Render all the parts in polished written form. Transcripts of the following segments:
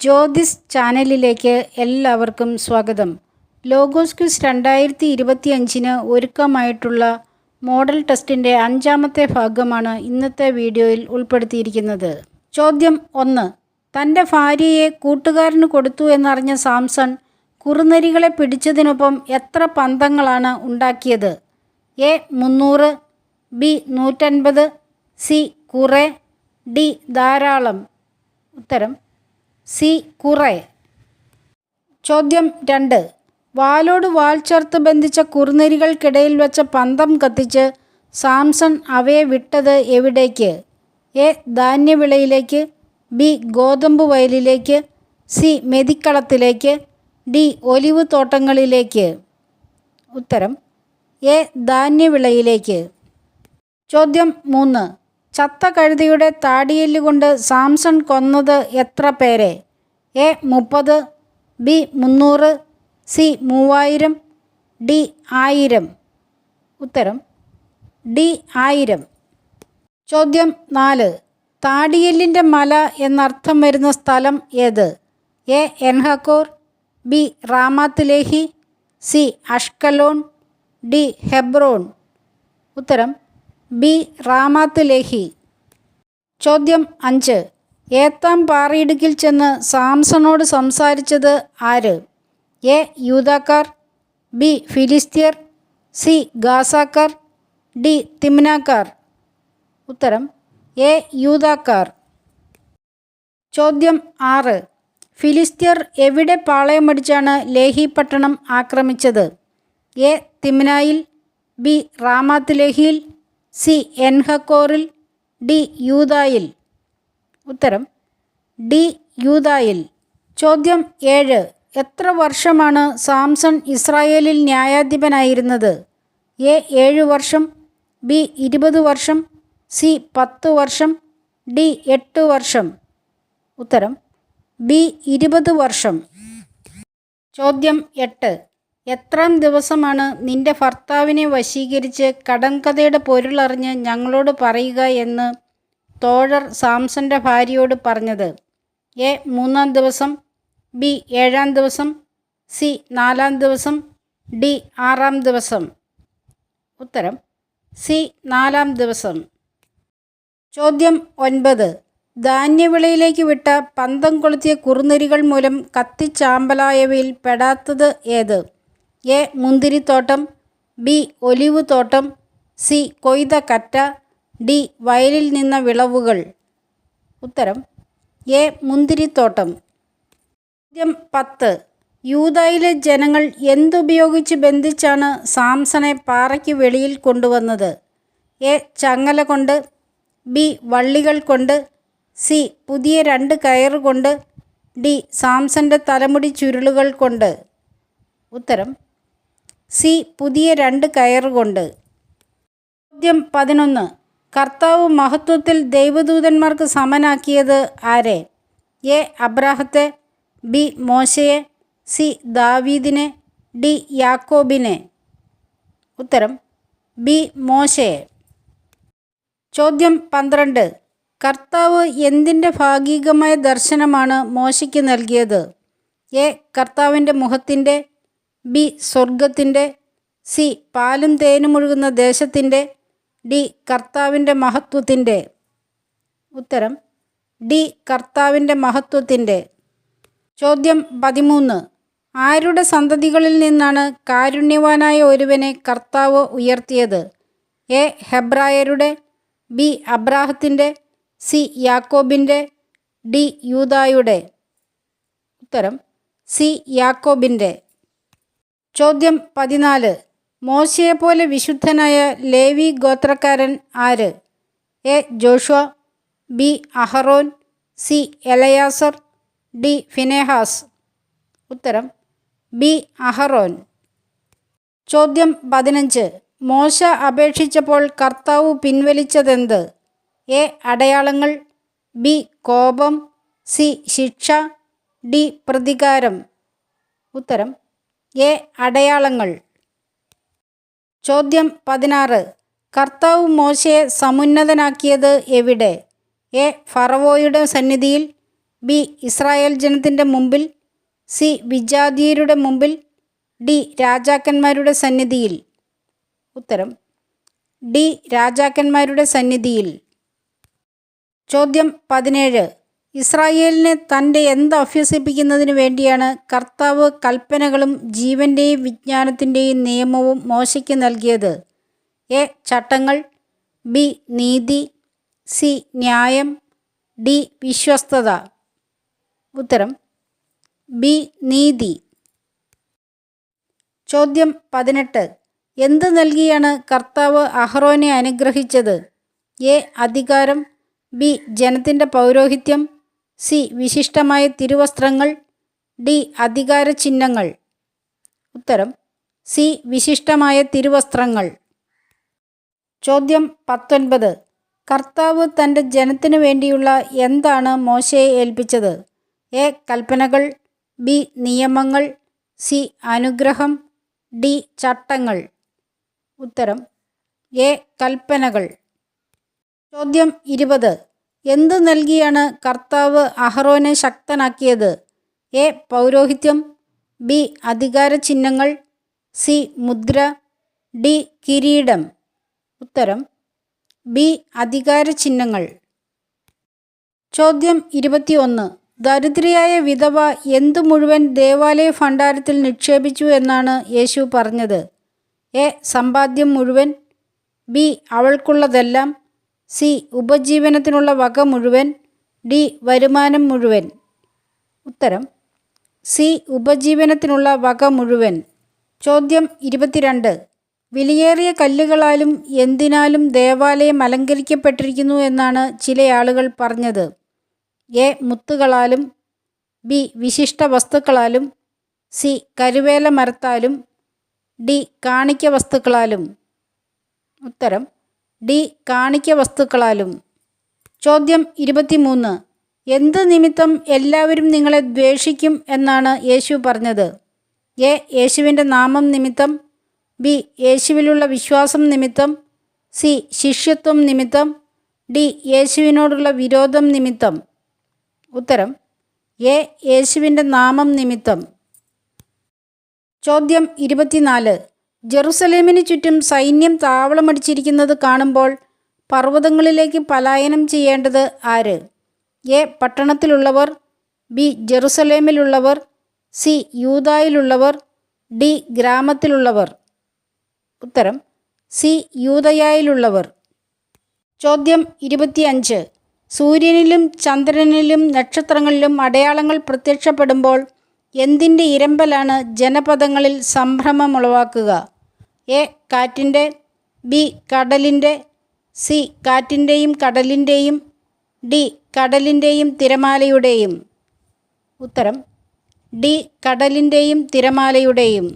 ജ്യോതിസ് ചാനലിലേക്ക് എല്ലാവർക്കും സ്വാഗതം. ലോഗോസ് ക്വിസ് 2025 ഒരുക്കമായിട്ടുള്ള മോഡൽ ടെസ്റ്റിൻ്റെ 5ാമത്തെ ഭാഗമാണ് ഇന്നത്തെ വീഡിയോയിൽ ഉൾപ്പെടുത്തിയിരിക്കുന്നത്. ചോദ്യം 1. തൻ്റെ ഭാര്യയെ കൂട്ടുകാരന് കൊടുത്തു എന്നറിഞ്ഞ സാംസൺ കുറുനരികളെ പിടിച്ചതിനൊപ്പം എത്ര പന്തങ്ങളാണ് ഉണ്ടാക്കിയത്? എ 300, ബി 150, സി കുറെ, ഡി ധാരാളം. ഉത്തരം സി കുറെ. ചോദ്യം 2. വാലോട് വാൽ ചേർത്ത് ബന്ധിച്ച കുറുനരികൾക്കിടയിൽ വെച്ച പന്തം കത്തിച്ച് സാംസൺ അവയെ വിട്ടത് എവിടേക്ക്? എ ധാന്യവിളയിലേക്ക്, ബി ഗോതമ്പ് വയലിലേക്ക്, സി മെതിക്കളത്തിലേക്ക്, ഡി ഒലിവ് തോട്ടങ്ങളിലേക്ക്. ഉത്തരം എ ധാന്യവിളയിലേക്ക്. ചോദ്യം 3. ചത്ത കഴുതയുടെ താടിയെല്ലുകൊണ്ട് സാംസൺ കൊന്നത് എത്ര പേരെ? A 30, B 300, C 3000, D 1000. ഉത്തരം ഡി 1000. ചോദ്യം 4. താടിയെല്ലിൻ്റെ മല എന്നർത്ഥം വരുന്ന സ്ഥലം ഏത്? A Enhakkore, B Ramath Lehi, C Ashkelon, D Hebron. ഉത്തരം ബി റാമാത്ത് ലേഹി. ചോദ്യം 5. ഏത്താം പാറയിടുക്കിൽ ചെന്ന് സാംസണോട് സംസാരിച്ചത് ആര്? എ യൂദാക്കാർ, ബി ഫിലിസ്ത്യർ, സി ഗാസാക്കാർ, ഡി തിമ്നാക്കാർ. ഉത്തരം എ യൂദാക്കാർ. ചോദ്യം 6. ഫിലിസ്ത്യർ എവിടെ പാളയമടിച്ചാണ് ലേഹി പട്ടണം ആക്രമിച്ചത്? എ തിമ്നായിൽ, ബി റാമാത്ത് ലേഹിയിൽ, സി എൻഹക്കോറിൽ, ഡി യൂദായിൽ. ഉത്തരം ഡി യൂദായിൽ. ചോദ്യം 7. എത്ര വർഷമാണ് സാംസൺ ഇസ്രായേലിൽ ന്യായാധിപനായിരുന്നത്? എ 7 വർഷം, ബി 20 വർഷം, സി 10 വർഷം, ഡി 8 വർഷം. ഉത്തരം ബി 20 വർഷം. ചോദ്യം 8. എത്രാം ദിവസമാണ് നിന്റെ ഭർത്താവിനെ വശീകരിച്ച് കടങ്കഥയുടെ പൊരുളറിഞ്ഞ് ഞങ്ങളോട് പറയുക എന്ന് തോഴർ സാംസന്റെ ഭാര്യയോട് പറഞ്ഞത്? എ 3-ാം ദിവസം, ബി 7-ാം ദിവസം, സി 4-ാം ദിവസം, ഡി 6-ാം ദിവസം. ഉത്തരം സി 4-ാം ദിവസം. ചോദ്യം 9. ധാന്യവിളയിലേക്ക് വിട്ട പന്തം കൊളുത്തിയ കുറുനരികൾ മൂലം കത്തിച്ചാമ്പലായവയിൽ പെടാത്തത് ഏത്? എ മുന്തിരിത്തോട്ടം, ബി ഒലിവ് തോട്ടം, സി കൊയ്ത കറ്റ, ഡി വയലിൽ നിന്ന വിളവുകൾ. ഉത്തരം എ മുന്തിരിത്തോട്ടം. ചോദ്യം 10. യൂദായിലെ ജനങ്ങൾ എന്തുപയോഗിച്ച് ബന്ധിച്ചാണ് സാംസണെ പാറയ്ക്ക് വെളിയിൽ കൊണ്ടുവന്നത്? എ ചങ്ങല കൊണ്ട്, ബി വള്ളികൾ കൊണ്ട്, സി പുതിയ 2 കയറ് കൊണ്ട്, ഡി സാംസന്റെ തലമുടി ചുരുളുകൾ കൊണ്ട്. ഉത്തരം സി പുതിയ 2 കയറ് കൊണ്ട്. ചോദ്യം 11. കർത്താവ് മഹത്വത്തിൽ ദൈവദൂതന്മാർക്ക് സമനാക്കിയത് ആരെ? എ അബ്രാഹത്തെ, ബി മോശയെ, സി ദാവീദിനെ, ഡി യാക്കോബിനെ. ഉത്തരം ബി മോശയെ. ചോദ്യം 12. കർത്താവ് എന്തിൻ്റെ ഭാഗികമായ ദർശനമാണ് മോശയ്ക്ക് നൽകിയത്? എ കർത്താവിൻ്റെ മുഖത്തിൻ്റെ, ബി സ്വർഗത്തിൻ്റെ, സി പാലും തേനും ഒഴുകുന്ന ദേശത്തിൻ്റെ, ഡി കർത്താവിൻ്റെ മഹത്വത്തിൻ്റെ. ഉത്തരം ഡി കർത്താവിൻ്റെ മഹത്വത്തിൻ്റെ. ചോദ്യം 13. ആരുടെ സന്തതികളിൽ നിന്നാണ് കാരുണ്യവാനായ ഒരുവനെ കർത്താവ് ഉയർത്തിയത്? എ ഹെബ്രായരുടെ, ബി അബ്രാഹത്തിൻ്റെ, സി യാക്കോബിൻ്റെ, ഡി യൂദായുടെ. ഉത്തരം സി യാക്കോബിൻ്റെ. ചോദ്യം 14. മോശയെപ്പോലെ വിശുദ്ധനായ ലേവി ഗോത്രക്കാരൻ ആര്? A Joshua, B Aaron, C Eleazar, D Phinehas. ഉത്തരം ബി അഹറോൻ. ചോദ്യം 15. മോശ അപേക്ഷിച്ചപ്പോൾ കർത്താവ് പിൻവലിച്ചതെന്ത്? എ അടയാളങ്ങൾ, ബി കോപം, സി ശിക്ഷ, ഡി പ്രതികാരം. ഉത്തരം എ അടയാളങ്ങൾ. ചോദ്യം 16. കർത്താവ് മോശയെ സമുന്നതനാക്കിയത് എവിടെ? എ ഫറവോയുടെ സന്നിധിയിൽ, ബി ഇസ്രായേൽ ജനത്തിൻ്റെ മുമ്പിൽ, സി വിജാതീയരുടെ മുമ്പിൽ, ഡി രാജാക്കന്മാരുടെ സന്നിധിയിൽ. ഉത്തരം ഡി രാജാക്കന്മാരുടെ സന്നിധിയിൽ. ചോദ്യം 17. ഇസ്രായേലിനെ തൻ്റെ എന്ത് അഭ്യസിപ്പിക്കുന്നതിന് വേണ്ടിയാണ് കർത്താവ് കൽപ്പനകളും ജീവൻ്റെയും വിജ്ഞാനത്തിൻ്റെയും നിയമവും മോശയ്ക്ക് നൽകിയത്? എ ചട്ടങ്ങൾ, ബി നീതി, സി ന്യായം, ഡി വിശ്വസ്തത. ഉത്തരം ബി നീതി. ചോദ്യം 18. എന്ത് നൽകിയാണ് കർത്താവ് അഹ്റോനെ അനുഗ്രഹിച്ചത്? എ അധികാരം, ബി ജനത്തിൻ്റെ പൗരോഹിത്യം, സി വിശിഷ്ടമായ തിരുവസ്ത്രങ്ങൾ, ഡി അധികാര ചിഹ്നങ്ങൾ. ഉത്തരം സി വിശിഷ്ടമായ തിരുവസ്ത്രങ്ങൾ. ചോദ്യം 19. കർത്താവ് തൻ്റെ ജനത്തിനു വേണ്ടിയുള്ള എന്താണ് മോശയെ ഏൽപ്പിച്ചത്? എ കൽപ്പനകൾ, ബി നിയമങ്ങൾ, സി അനുഗ്രഹം, ഡി ചട്ടങ്ങൾ. ഉത്തരം എ കൽപ്പനകൾ. ചോദ്യം 20. എന്ത് നൽകിയാണ് കർത്താവ് അഹ്റോനെ ശക്തനാക്കിയത്? എ പൗരോഹിത്യം, ബി അധികാര ചിഹ്നങ്ങൾ, സി മുദ്ര, ഡി കിരീടം. ഉത്തരം ബി അധികാര ചിഹ്നങ്ങൾ. ചോദ്യം 21. ദരിദ്രയായ വിധവ എന്തു മുഴുവൻ ദേവാലയ ഭണ്ഡാരത്തിൽ നിക്ഷേപിച്ചു എന്നാണ് യേശു പറഞ്ഞത്? എ സമ്പാദ്യം മുഴുവൻ, ബി അവൾക്കുള്ളതെല്ലാം, സി ഉപജീവനത്തിനുള്ള വക മുഴുവൻ, ഡി വരുമാനം മുഴുവൻ. ഉത്തരം സി ഉപജീവനത്തിനുള്ള വക മുഴുവൻ. ചോദ്യം 22. വിലയേറിയ കല്ലുകളാലും എന്തിനാലും ദേവാലയം അലങ്കരിക്കപ്പെട്ടിരിക്കുന്നു എന്നാണ് ചില ആളുകൾ പറഞ്ഞത്? എ മുത്തുകളാലും, ബി വിശിഷ്ട വസ്തുക്കളാലും, സി കരുവേല മരത്താലും, ഡി കാണിക്ക വസ്തുക്കളാലും. ഉത്തരം ഡി കാണിക്ക വസ്തുക്കളാലും. ചോദ്യം 23. എന്ത് നിമിത്തം എല്ലാവരും നിങ്ങളെ ദ്വേഷിക്കും എന്നാണ് യേശു പറഞ്ഞത്? എ യേശുവിൻ്റെ നാമം നിമിത്തം, ബി യേശുവിലുള്ള വിശ്വാസം നിമിത്തം, സി ശിഷ്യത്വം നിമിത്തം, ഡി യേശുവിനോടുള്ള വിരോധം നിമിത്തം. ഉത്തരം എ യേശുവിൻ്റെ നാമം നിമിത്തം. ചോദ്യം 24. ജെറുസലേമിന് ചുറ്റും സൈന്യം താവളമടിച്ചിരിക്കുന്നത് കാണുമ്പോൾ പർവ്വതങ്ങളിലേക്ക് പലായനം ചെയ്യേണ്ടത് ആര്? എ പട്ടണത്തിലുള്ളവർ, ബി ജെറുസലേമിലുള്ളവർ, സി യൂദായിലുള്ളവർ, ഡി ഗ്രാമത്തിലുള്ളവർ. ഉത്തരം സി യൂദയായിലുള്ളവർ. ചോദ്യം 25. സൂര്യനിലും ചന്ദ്രനിലും നക്ഷത്രങ്ങളിലും അടയാളങ്ങൾ പ്രത്യക്ഷപ്പെടുമ്പോൾ എന്തിൻ്റെ ഇരമ്പലാണ് ജനപദങ്ങളിൽ സംഭ്രമമുളവാക്കുക? എ കാറ്റിൻ്റെ, ബി കടലിൻ്റെ, സി കാറ്റിൻ്റെയും കടലിൻ്റെയും, ഡി കടലിൻ്റെയും തിരമാലയുടെയും. ഉത്തരം ഡി കടലിൻ്റെയും തിരമാലയുടെയും.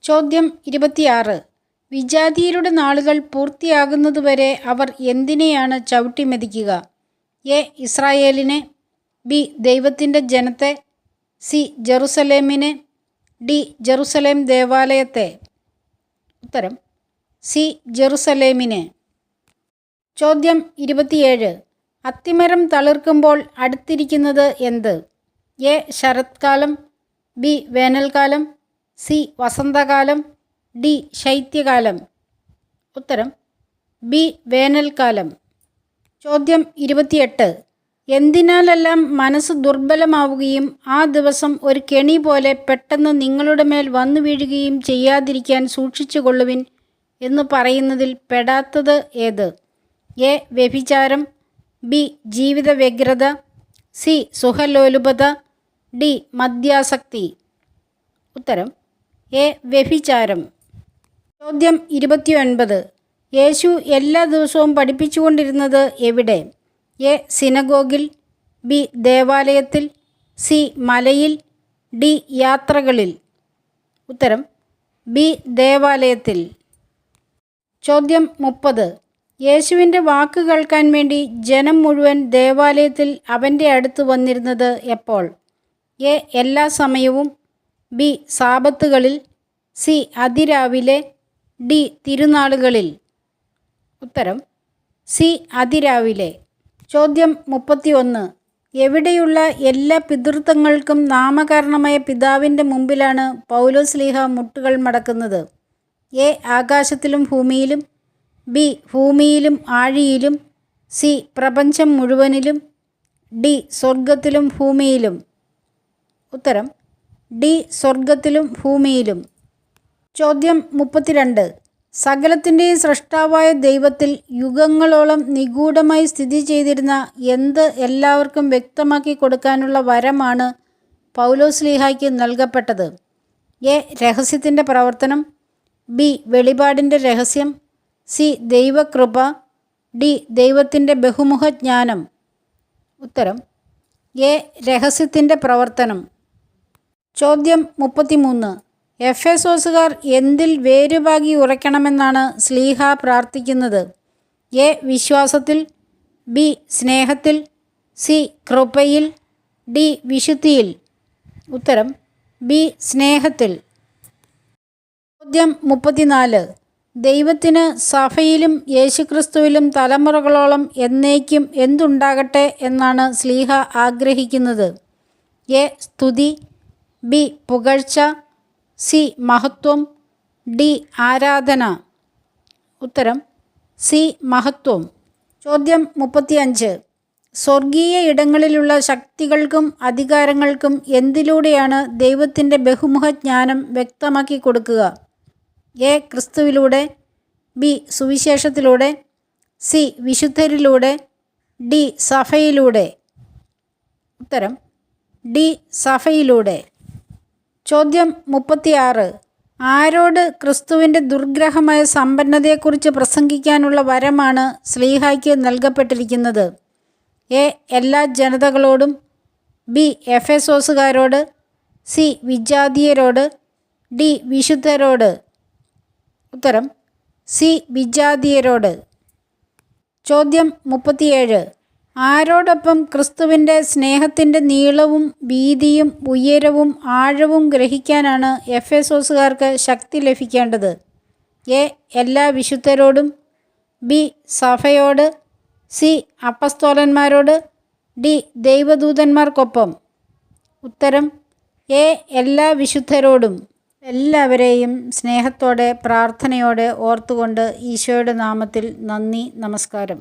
ചോദ്യം 26. വിജാതീയരുടെ നാളുകൾ പൂർത്തിയാകുന്നതുവരെ അവർ എന്തിനെയാണ് ചവിട്ടിമെതിക്കുക? എ ഇസ്രായേലിനെ, ബി ദൈവത്തിൻ്റെ ജനത്തെ, സി ജെറുസലേമിനെ, ഡി ജെറുസലേം ദേവാലയത്തെ. ഉത്തരം സി ജെറുസലേമിനെ. ചോദ്യം 27. അത്തിമരം തളിർക്കുമ്പോൾ അടുത്തിരിക്കുന്നത് എന്ത്? എ ശരത്കാലം, ബി വേനൽക്കാലം, സി വസന്തകാലം, ഡി ശൈത്യകാലം. ഉത്തരം ബി വേനൽക്കാലം. ചോദ്യം 28. എന്തിനാലെല്ലാം മനസ്സ് ദുർബലമാവുകയും ആ ദിവസം ഒരു കെണി പോലെ പെട്ടെന്ന് നിങ്ങളുടെ മേൽ വന്നു വീഴുകയും ചെയ്യാതിരിക്കാൻ സൂക്ഷിച്ചുകൊള്ളുവിൻ എന്ന് പറയുന്നതിൽ പെടാത്തത് ഏത്? എ വ്യഭിചാരം, ബി ജീവിത വ്യഗ്രത, സി സുഖലോലുപത, ഡി മദ്യാസക്തി. ഉത്തരം എ വ്യഭിചാരം. ചോദ്യം 29. യേശു എല്ലാ ദിവസവും പഠിപ്പിച്ചുകൊണ്ടിരുന്നത് എവിടെ? എ സിനഗോഗിൽ, ബി ദേവാലയത്തിൽ, സി മലയിൽ, ഡി യാത്രകളിൽ. ഉത്തരം ബി ദേവാലയത്തിൽ. ചോദ്യം 30. യേശുവിൻ്റെ വാക്ക് കേൾക്കാൻ വേണ്ടി ജനം മുഴുവൻ ദേവാലയത്തിൽ അവൻ്റെ അടുത്ത് വന്നിരുന്നത് എപ്പോൾ? എ എല്ലാ സമയവും, ബി സാബത്തുകളിൽ, സി അതിരാവിലെ, ഡി തിരുനാളുകളിൽ. ഉത്തരം സി അതിരാവിലെ. ചോദ്യം 31. എവിടെയുള്ള എല്ലാ പിതൃത്വങ്ങൾക്കും നാമകാരണമായ പിതാവിൻ്റെ മുമ്പിലാണ് പൗലോസ്ലീഹ മുട്ടുകൾ മടക്കുന്നത്? എ. ആകാശത്തിലും ഭൂമിയിലും. ബി. ഭൂമിയിലും ആഴിയിലും. സി. പ്രപഞ്ചം മുഴുവനിലും. ഡി. സ്വർഗത്തിലും ഭൂമിയിലും. ഉത്തരം ഡി. സ്വർഗത്തിലും ഭൂമിയിലും. ചോദ്യം 32. സകലത്തിൻ്റെയും സ്രഷ്ടാവായ ദൈവത്തിൽ യുഗങ്ങളോളം നിഗൂഢമായി സ്ഥിതി ചെയ്തിരുന്ന എന്ത് എല്ലാവർക്കും വ്യക്തമാക്കി കൊടുക്കാനുള്ള വരമാണ് പൗലോസ്ലീഹായ്ക്ക് നൽകപ്പെട്ടത്? എ. രഹസ്യത്തിൻ്റെ പ്രവർത്തനം. ബി. വെളിപാടിൻ്റെ രഹസ്യം. സി. ദൈവകൃപ. ഡി. ദൈവത്തിൻ്റെ ബഹുമുഖ ജ്ഞാനം. ഉത്തരം എ. രഹസ്യത്തിൻ്റെ പ്രവർത്തനം. ചോദ്യം 33. എഫെസോസുകാർ എന്തിൽ വേരുപാകി ഉറയ്ക്കണമെന്നാണ് ശ്ലീഹ പ്രാർത്ഥിക്കുന്നത്? എ. വിശ്വാസത്തിൽ. ബി. സ്നേഹത്തിൽ. സി. കൃപയിൽ. ഡി. വിശുദ്ധിയിൽ. ഉത്തരം ബി. സ്നേഹത്തിൽ. ചോദ്യം 34. ദൈവത്തിന് സഭയിലും യേശുക്രിസ്തുവിലും തലമുറകളോളം എന്നേക്കും എന്തുണ്ടാകട്ടെ എന്നാണ് ശ്ലീഹ ആഗ്രഹിക്കുന്നത്? എ. സ്തുതി. ബി. പുകഴ്ച. സി. മഹത്വം. ഡി. ആരാധന. ഉത്തരം സി. മഹത്വം. ചോദ്യം 35. സ്വർഗീയ ഇടങ്ങളിലുള്ള ശക്തികൾക്കും അധികാരങ്ങൾക്കും എന്തിലൂടെയാണ് ദൈവത്തിൻ്റെ ബഹുമുഖ ജ്ഞാനം വ്യക്തമാക്കി കൊടുക്കുക? എ. ക്രിസ്തുവിലൂടെ. ബി. സുവിശേഷത്തിലൂടെ. സി. വിശുദ്ധരിലൂടെ. ഡി. സഭയിലൂടെ. ഉത്തരം ഡി. സഭയിലൂടെ. ചോദ്യം 36. ആരോട് ക്രിസ്തുവിൻ്റെ ദുർഗ്രഹമായ സമ്പന്നതയെക്കുറിച്ച് പ്രസംഗിക്കാനുള്ള വരമാണ് ശ്ലീഹായ്ക്ക് നൽകപ്പെട്ടിരിക്കുന്നത്? എ. എല്ലാ ജനതകളോടും. ബി. എഫെസോസുകാരോട്. സി. വിജാതീയരോട്. ഡി. വിശുദ്ധരോട്. ഉത്തരം സി. വിജാതീയരോട്. ചോദ്യം 37. ആരോടൊപ്പം ക്രിസ്തുവിൻ്റെ സ്നേഹത്തിൻ്റെ നീളവും വീതിയും ഉയരവും ആഴവും ഗ്രഹിക്കാനാണ് എഫെസോസുകാർക്ക് ശക്തി ലഭിക്കേണ്ടത്? എ. എല്ലാ വിശുദ്ധരോടും. ബി. സഭയോട്. സി. അപ്പസ്തോലന്മാരോട്. ഡി. ദൈവദൂതന്മാർക്കൊപ്പം. ഉത്തരം എ. എല്ലാ വിശുദ്ധരോടും. എല്ലാവരെയും സ്നേഹത്തോടെ പ്രാർത്ഥനയോടെ ഓർത്തുകൊണ്ട് ഈശോയുടെ നാമത്തിൽ നന്ദി, നമസ്കാരം.